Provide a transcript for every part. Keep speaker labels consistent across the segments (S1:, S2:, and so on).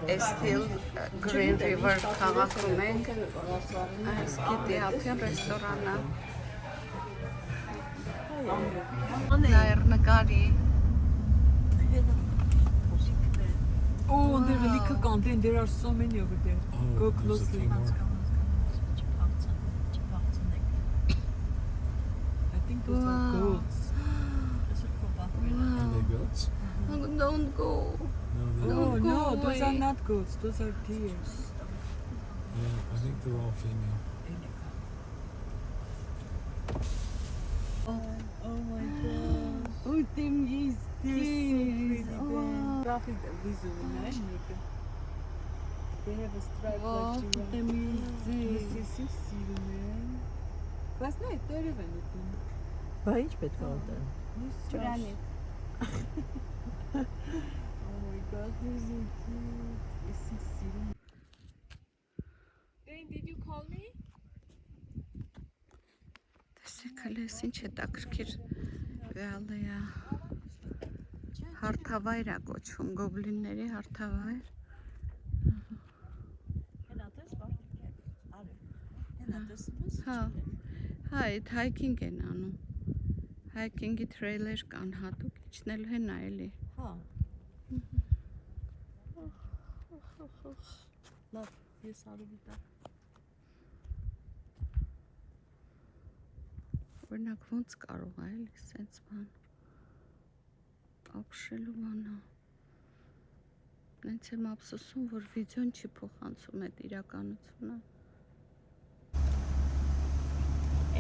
S1: Estil Green River քաղաքում ենք, այս գետի ափին ռեստորանը, նայր նկարի։
S2: Oh, they're really content. There are so many over there. Go closely. I think those are goats.
S3: Are they goats?
S1: Don't go.
S3: No,
S2: Oh
S1: go
S2: no, those are
S1: away.
S2: not goats. Those are deers.
S3: yeah, I think they're all female.
S2: Oh my god.
S1: Oh, Tim is
S2: Traffic visual, They have a stripe
S1: Oh,
S2: like giraffe.
S1: Tim
S2: This is so silly, man. Բայց նա այդտեղև են ուտում։
S4: Բա ինչ պետք է ուտեն։
S1: Ջրանի։
S2: Oh my god, they're so cute. It's so silly. Dane, did you call me?
S1: Տեսեք հլես ինչ է տակրկիր գալը է, հարթավայր է կոչվում, գոբլինների հարթավայր։ Հա, այդ հայքինգ են անում, հայքինգի թրեյլեր կան հատուկ, իջնելու են այլի։
S4: Հա։ Լավ, ես արի տա։
S1: Օրինակ ոնց կարող է էլի սենց բան, ապշելու բանա։ Նենց եմ ափսոսում, որ վիդեոն չի փոխանցում այդ իրականությունը։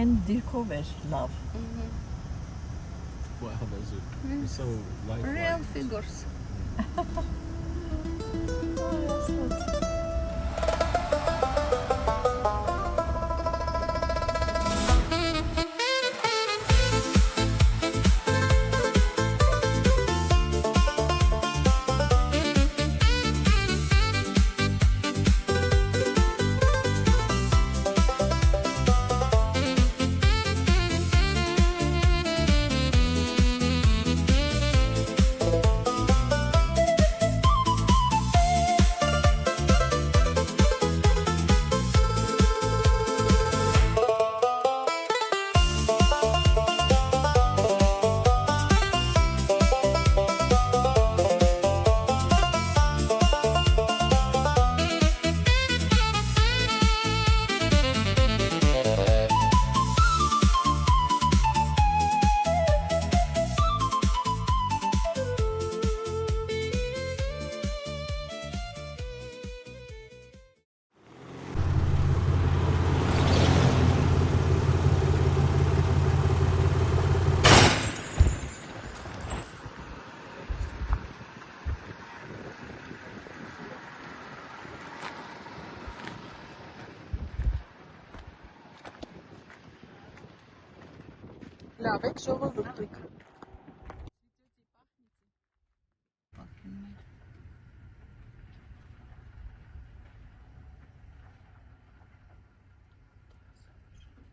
S4: Են դիրքով էր լավ։
S3: Wow, they're so lifelike.
S1: Real figures։
S4: Լավ եք ժողովուրդիկ։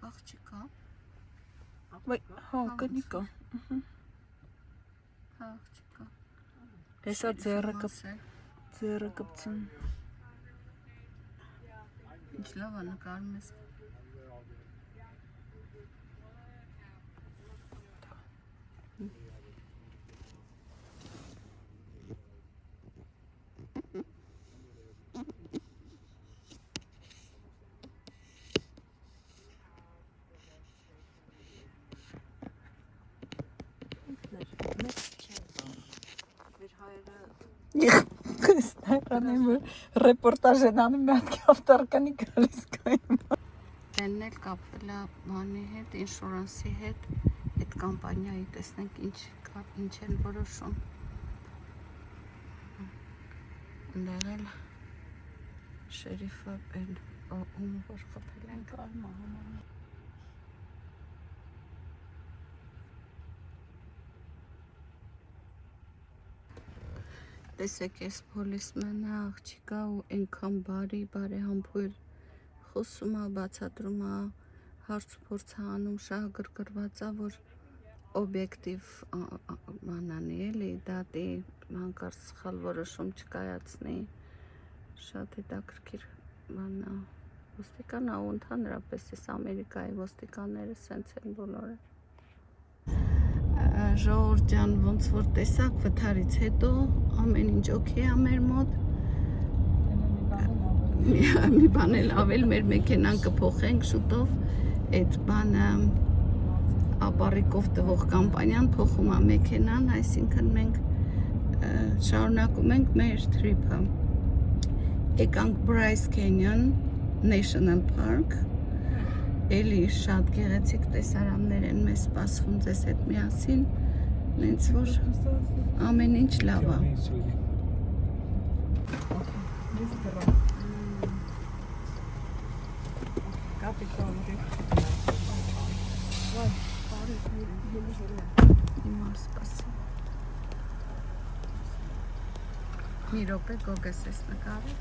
S1: Աղջիկա։
S4: Հա, կնի կա։
S1: Հա, աղջիկա։
S4: Հեսա ձեռը կպցն։
S1: Ինչ լավ է նկարում ես։
S4: Ստայրանում որ ռեպորտաժ են անում մի հատ ավտարկանի գալիս կայում։
S1: Դենն էլ կապվել է բանի հետ, ինշուրանսի հետ, այդ կամպանիայի տեսնենք ինչ են որոշում։ ընդեղել շերիֆը են ում որ խփել ենք տեսեք ես պոլիսմենը աղջիկա ու ենքան բարեհամբույր խոսում է բացատրում է հարց փորձ անում շահ գրգռված է որ օբյեկտիվ բանանի էլի դատի հանկարծ սխալ որոշում չկայացնի շատ հետաքրքիր բան է ոստիկանա ու ընդհանրապես էս Ամերիկայի ոստիկանները սենց են բոլորը Ժողովուրդ ջան ոնց որ տեսակ վթարից հետո ամեն ինչ օքեյ է մեր մոտ մի բան էլ ավել մեր մեքենան կփոխենք շուտով այդ բանը ապառիկով տվող կամպանիան փոխում է մեքենան այսինքն մենք շարունակում ենք մեր թրիփը եկանք Bryce Canyon National Park էլի շատ գեղեցիկ տեսարաններ են մեզ սպասվում ձեզ հետ միասին նենց որ ամեն ինչ լավ է Հիմա սպասի մի րոպե գոգես ես նկարել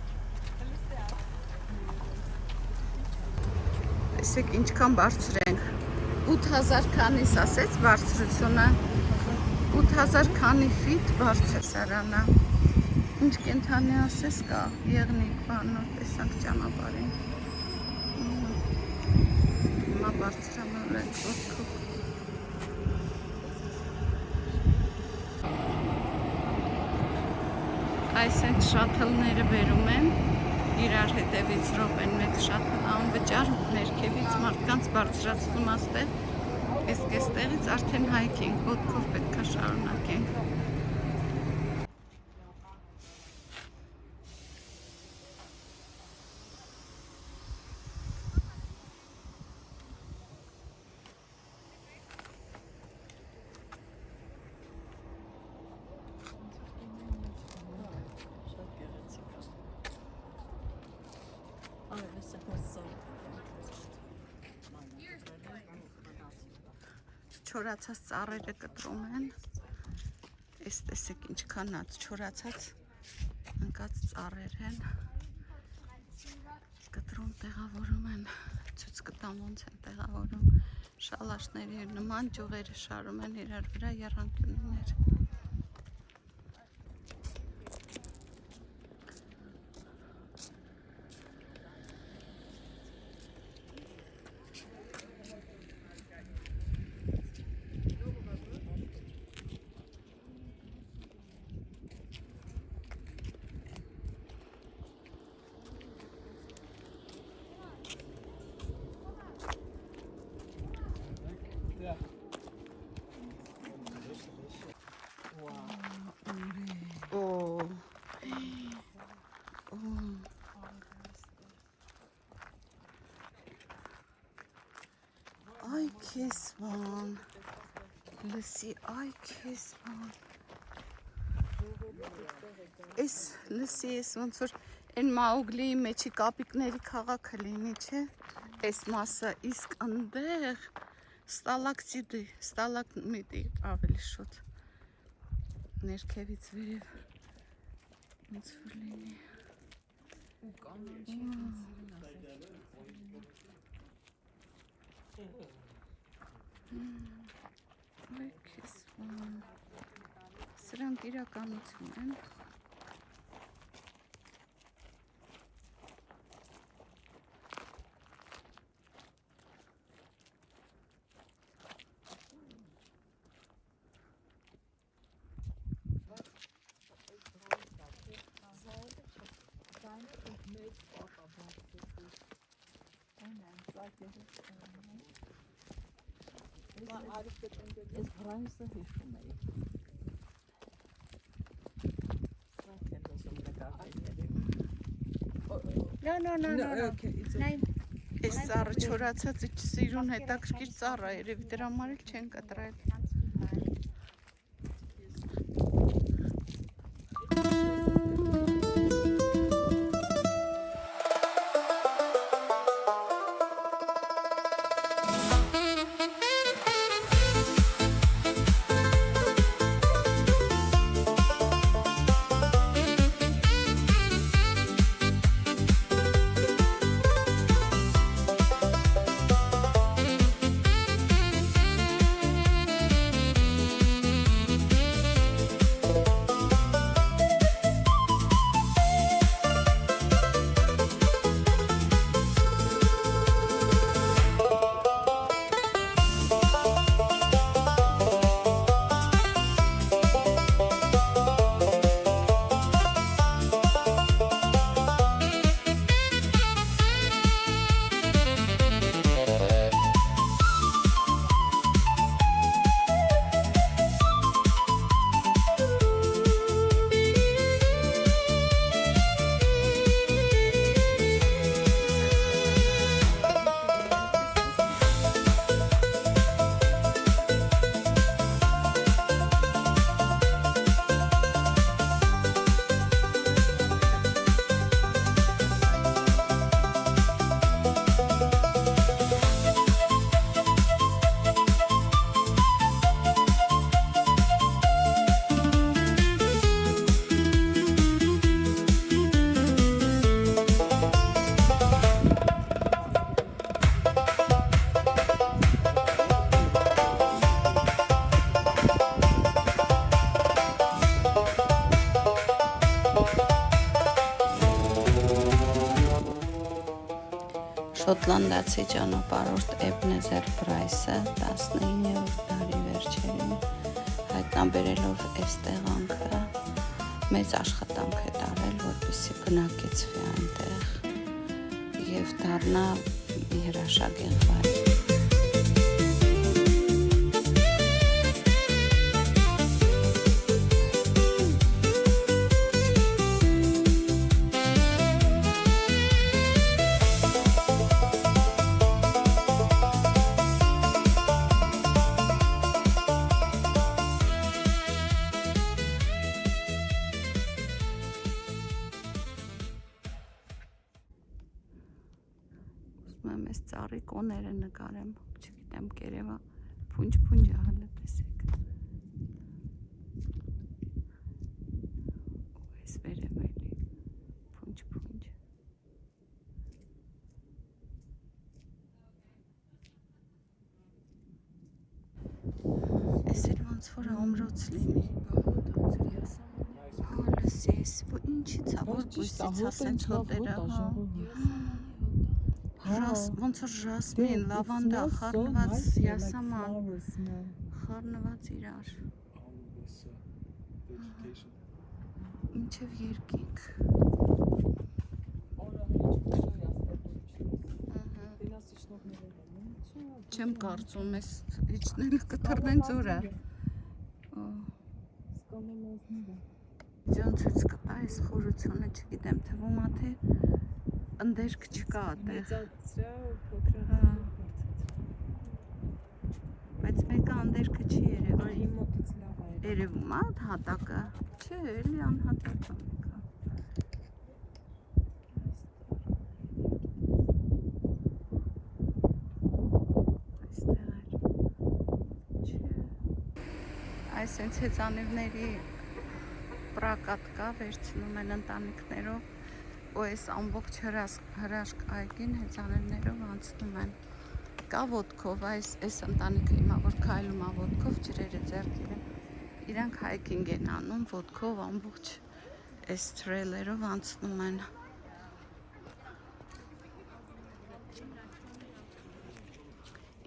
S1: Տեսեք ինչքան բարձր ենք 8000 քանիս ասեց բարձրությունը 8000 քանի ֆիտ բարձր սարանը ինչ կենթանի ասես կա եղնիկ բանով տեսանք ճանապարհին հիմա բարձրանում ենք ոտքով այս այդ շաթլները բերում են իրար հետևից րոպեն մեկ շաթլ անվճար ներքևից մարդկանց բարձրացնում աստեղ իսկ այստեղից արդեն հայքինգ ոտքով պետք է շարունակենք Չորացած ծառերը կտրում են Այս տեսեք ինչքան ած չորացած ընկած ծառեր են կտրում տեղավորում են ցույց կտամ ոնց են տեղավորում շալաշների նման ճյուղերը շարում են իրար վրա եռանկյուններ Ay kesman Լսի ay kesman Էս լսի էս ոնց որ Են Մաուգլիի մեջի կապիկների քաղաքը լինի չէ Էս մասը իսկ ընդեղ Ստալակմիտի ավելի շուտ Ներքևից վերև Ոնց որ լինի Ay kesman Սրանք իրականություն են
S4: Ես վրայսը հիշում էի
S1: No. Այս ծառը չորացած սիրուն հետաքրքիր ծառ է, երևի դրա համար էլ չեն կտրել։ Շոտլանդացի ճանապարհորդ Էբնեզեր Պրայսը 19-րդ դարի վերջերին հայտնաբերելով այս տեղանքը մեծ աշխատանք է տարել, որպեսզի բնակեցվի այնտեղ եւ դառնա երաշագեղ վայր։ Ես ծառի կոները նկարեմ, չգիտեմ, կերևա փունջ-փունջ ահալը տեսեք։ Այս վերև էլի փունջ-փունջ։ Այս էլ ոնց որ ամրոց լինի։ Լսես, ինչի՞ց է, որ բույսից ասենց հոտերը, ոնց որ ժասմին, լավանդա, խառնված յասաման, խառնված իրար, ինչև երկինք։ Չեմ կարծում ես իջնելը կթռնեն ձորը։ Ձյոն ցույց կտա այս խորությունը, չգիտեմ, թվում է թե ընդերք չկա այդտեղ։ Բայց մեկը ընդերքը չի երևում։ Երևում է հատակը։ Չէ, էլի անհատակ է մեկը։ Այստեղ էր։ Չէ։ Այս հենց հեծանիվների պրակատ կա, վերցնում են ընտանիքներով ու այս ամբողջ հրաշք այգին հեծանիվներով անցնում են։ Կա ոտքով, այս ընտանիքը հիմա որ քայլում է ոտքով, ջրերը ձեռքին են, իրանք հայքինգ են անում, ոտքով ամբողջ այս թրեյլերով անցնում են։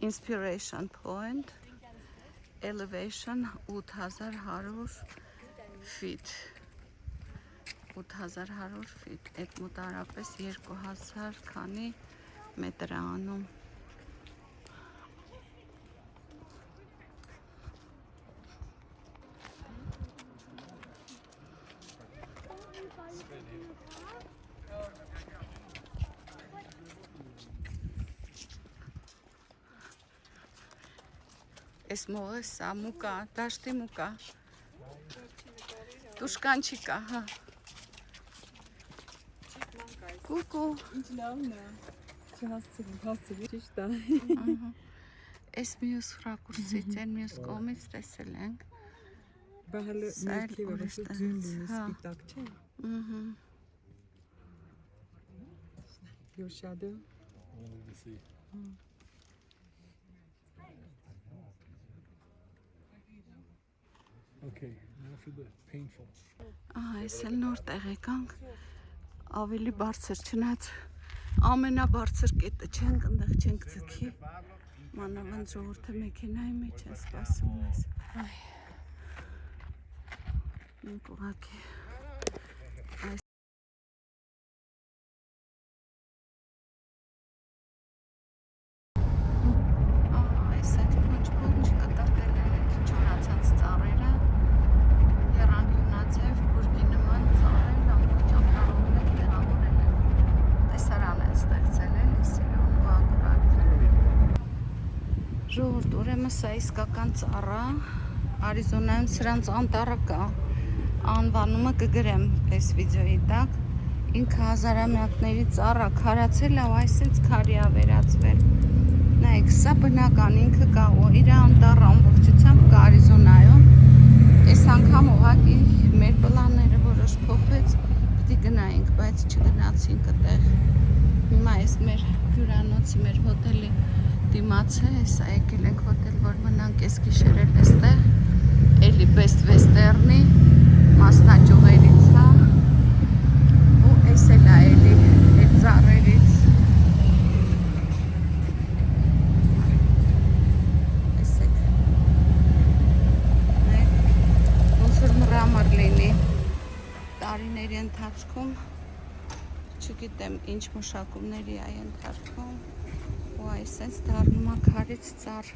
S1: Inspiration Point, Elevation 8100 feet, 8100 feet, այդ մոտարապես 2000 քանի մետր է անում։ Այս մողը սա մուկա, դաշտի մուկա, տուշկան չի կա, հա։ Կուկու։
S2: Ինչ լավն է, չհասցրի, ճիշտ է։
S1: Այս մյուս ռակուրսից, այն մյուս կողմից տեսել ենք։
S2: Բա հələ մերքի որոշ ձյուն սպիտակ չէ։ Your shadow.
S3: Okay, now for the painful.
S1: Այս էլ նոր տեղ եկանք, ավելի բարձր չնայած ամենաբարձր կետը չենք, ընդեղ չենք ձգի, մանավանդ ժողովուրդը մեքենայի մեջ է սպասում մեզ։ Մենք ուղղակի ժողովուրդ, ուրեմն սա իսկական ծառա, Արիզոնայում սրանց անտառը կա, անվանումը կգրեմ այս վիդեոյի տակ, ինքը հազարամյակների ծառա քարացել է ու այսինչ քարի է վերածվել։ Նայեք, սա բնական ինքը կա ու իր անտառը ամբողջությամբ կա Արիզոնայում։ Այս անգամ ուղղակի մեր պլանները որոշ փոխվեց, պիտի գնայինք, բայց չգնացինք այդտեղ։ Հիմա այս մեր հյուրանոցի, մեր հոթելի դիմաց է, հեսա եկել ենք հոթել, որ մնանք ես գիշերել էստեղ, էլի Best Western-ի մասնաճյուղերից հա, ու ես էլ է էլի այդ ծառերից, ընթացքում չգիտեմ ինչ մշակումների է ենթարկվում ու այս sense դառնում է քարից ծառ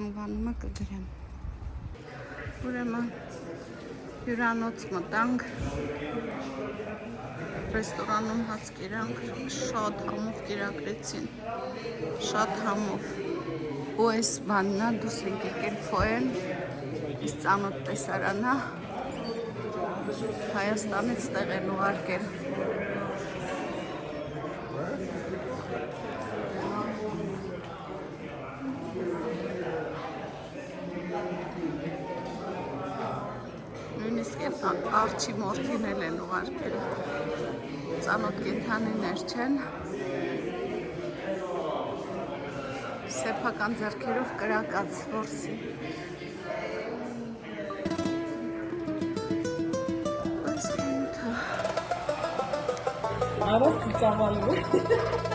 S1: անվանումը կգրեմ։ Ուրեմն հյուրանոց մտանք, ռեստորանում հաց կերանք, շատ համով կերակրեցին, շատ համով։ Ու այս բաննա դուրս ենք եկել Ֆոեն, իս ծանոթ տեսարանա, Հայաստանից տեղ են ուղարկել։ Նույնիսկ արջի մորթին են ուղարկել, ծանոթ կենդանիներ չեն, սեփական ձեռքերով կրակած որսի։
S4: Արած ծավալու